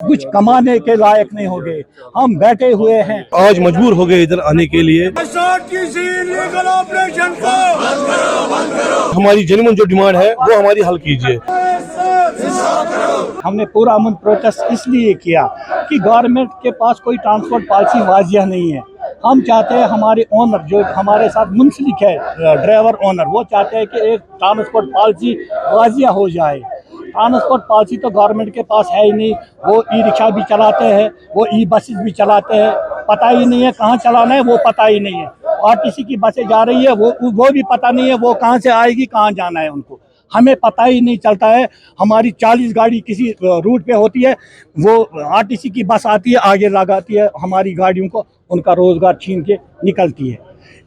कुछ कमाने के लायक नहीं हो गए, हम बैठे हुए हैं। आज मजबूर हो गए इधर आने के लिए। ऑपरेशन को हमारी जेन्युइन जो डिमांड है वो हमारी हल कीजिए। हमने पूरा अमन प्रोटेस्ट इसलिए किया कि गवर्नमेंट के पास कोई ट्रांसपोर्ट पॉलिसी वाजिया नहीं है। हम चाहते हैं हमारे ओनर जो हमारे साथ मुंसलिक है, ड्राइवर ओनर, वो चाहते हैं कि एक ट्रांसपोर्ट पॉलिसी वाजिया हो जाए। ट्रांसपोर्ट पॉलिसी तो गवर्नमेंट के पास है ही नहीं। वो ई रिक्शा भी चलाते हैं, वो ई बसेस भी चलाते हैं, पता ही नहीं है कहाँ चलाना है, वो पता ही नहीं है। आरटीसी की बसें जा रही है, वो भी पता नहीं है वो कहाँ से आएगी, कहाँ जाना है उनको, हमें पता ही नहीं चलता है। हमारी 40 गाड़ी किसी रूट पे होती है, वो आरटीसी की बस आती है, आगे लगाती है हमारी गाड़ियों को, उनका रोज़गार छीन के निकलती है।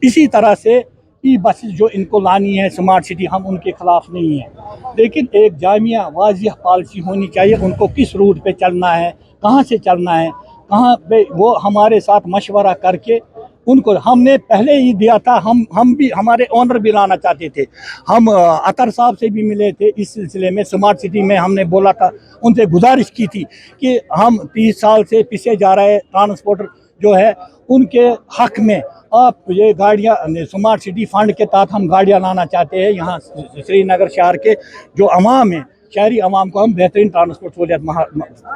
इसी तरह से ई बसेस जो इनको लानी है स्मार्ट सिटी, हम उनके खिलाफ नहीं हैं, लेकिन एक जामिया वाज़िह पॉलिसी होनी चाहिए। उनको किस रूट पे चलना है, कहाँ से चलना है, कहाँ पे, वो हमारे साथ मशवरा करके उनको हमने पहले ही दिया था। हम भी, हमारे ओनर भी लाना चाहते थे। हम अतर साहब से भी मिले थे इस सिलसिले में, स्मार्ट सिटी में हमने बोला था, उनसे गुजारिश की थी कि हम 30 साल से पीछे जा रहे ट्रांसपोर्टर जो है उनके हक में आप ये गाड़ियाँ स्मार्ट सिटी फंड के तहत हम गाड़ियाँ लाना चाहते हैं। यहाँ श्रीनगर शहर के जो अवाम है, शहरी अवाम को हम बेहतरीन ट्रांसपोर्ट सहूलियत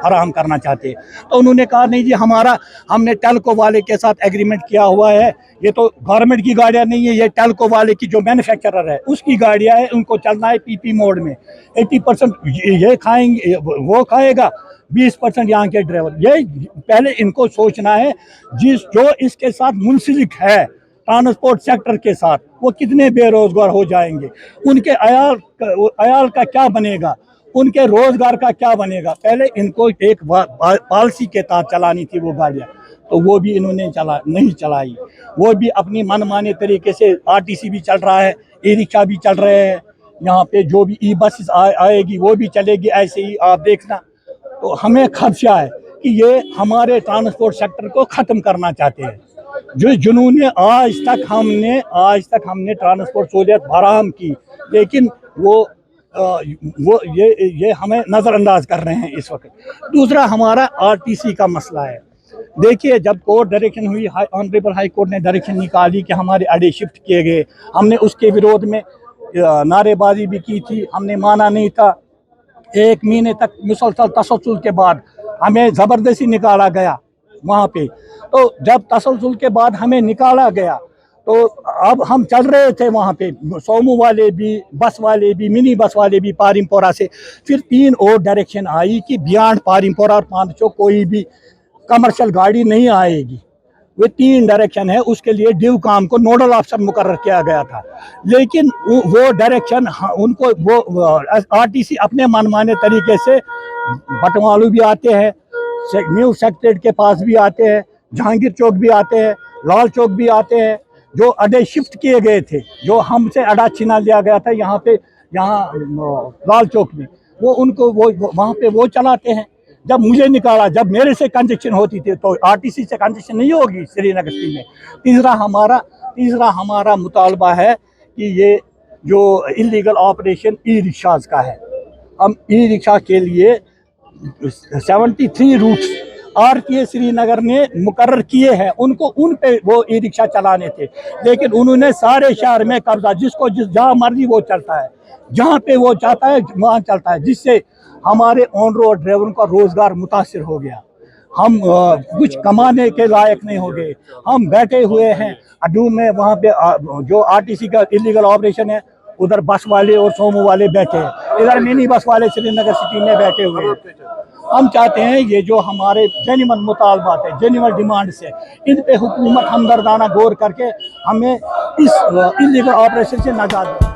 फराहम करना चाहते हैं। तो उन्होंने कहा नहीं जी, हमने टेल्को वाले के साथ एग्रीमेंट किया हुआ है, ये तो गवर्नमेंट की गाड़ियाँ नहीं है, ये टेल्को वाले की जो मैन्युफैक्चरर है उसकी गाड़ियाँ है, उनको चलना है पीपी मोड में। 80% ये खाएंगे, वो खाएगा, 20% यहाँ के ड्राइवर। ये पहले इनको सोचना है जो इसके साथ मुंसलिक है ट्रांसपोर्ट सेक्टर के साथ, वो कितने बेरोजगार हो जाएंगे, उनके अयाल का क्या बनेगा, उनके रोजगार का क्या बनेगा। पहले इनको एक पॉलिसी के तहत चलानी थी वो गाड़ियाँ, तो वो भी इन्होंने नहीं चलाई। वो भी अपनी मनमाने तरीके से, आरटीसी भी चल रहा है, ई रिक्शा भी चल रहे हैं, यहाँ पे जो भी ई बसेस आएगी वो भी चलेगी, ऐसे ही आप देखना। तो हमें खदशा है कि ये हमारे ट्रांसपोर्ट सेक्टर को ख़त्म करना चाहते हैं। जो जुनून आज तक हमने ट्रांसपोर्ट सहूलियत फराहम की, लेकिन वो ये हमें नज़रअंदाज कर रहे हैं इस वक्त। दूसरा हमारा आरटीसी का मसला है। देखिए, जब कोर्ट डायरेक्शन हुई, ऑनरेबल हाई कोर्ट ने डायरेक्शन निकाली कि हमारे अड्डे शिफ्ट किए गए, हमने उसके विरोध में नारेबाजी भी की थी, हमने माना नहीं था। 1 महीने तक मुसलसल तसल्सल के बाद हमें ज़बरदस्ती निकाला गया वहाँ पे। तो जब तसल्सल के बाद हमें निकाला गया, तो अब हम चल रहे थे वहाँ पे, सोमू वाले भी, बस वाले भी, मिनी बस वाले भी पारिमपोरा से। फिर 3 और डायरेक्शन आई कि बियॉन्ड पारिमपोरा और पांचो कोई भी कमर्शियल गाड़ी नहीं आएगी। वो 3 डायरेक्शन है, उसके लिए ड्यू काम को नोडल अफसर मुकर्रर किया गया था। लेकिन वो डायरेक्शन उनको, वो आरटीसी अपने मनमाने तरीके से, बटवालू भी आते हैं, न्यू सेक्रेटरीट के पास भी आते हैं, जहांगीर चौक भी आते हैं, लाल चौक भी आते हैं। जो अड्डे शिफ्ट किए गए थे, जो हमसे अड्डा छीना लिया गया था यहाँ लाल चौक में, वो उनको वो वहाँ पे वो चलाते हैं। जब मुझे निकाला, जब मेरे से कंजेक्शन होती थी, तो आरटीसी से कंजेक्शन नहीं होगी श्रीनगर सिटी में। तीसरा हमारा मुतालबा है कि ये जो इलीगल ऑपरेशन ई रिक्शाज का है, हम ई रिक्शा के लिए 73 रूट्स आरटीए श्रीनगर ने मुकर्रर किए हैं, उनको उन पे वो ई रिक्शा चलाने थे। लेकिन उन्होंने सारे शहर में कब्जा, जिसको जहाँ मर्जी वो चलता है, जहाँ पे वो चाहता है वहाँ चलता है, जिससे हमारे ओनरों और ड्राइवरों का रोज़गार मुतासिर हो गया। हम कुछ कमाने के लायक नहीं हो गए, हम बैठे हुए हैं अड्डू में। वहाँ पे जो आरटीसी का इलीगल ऑपरेशन है, उधर बस वाले और सोमो वाले बैठे हैं, इधर मिनी बस वाले श्रीनगर सिटी में बैठे हुए हैं। हम चाहते हैं ये जो हमारे जेन्युइन मुतालबात है, जेन्युइन डिमांड्स है, इन पे हुकूमत हमदर्दाना गौर करके हमें इस इलीगल ऑपरेशन से नजात दे।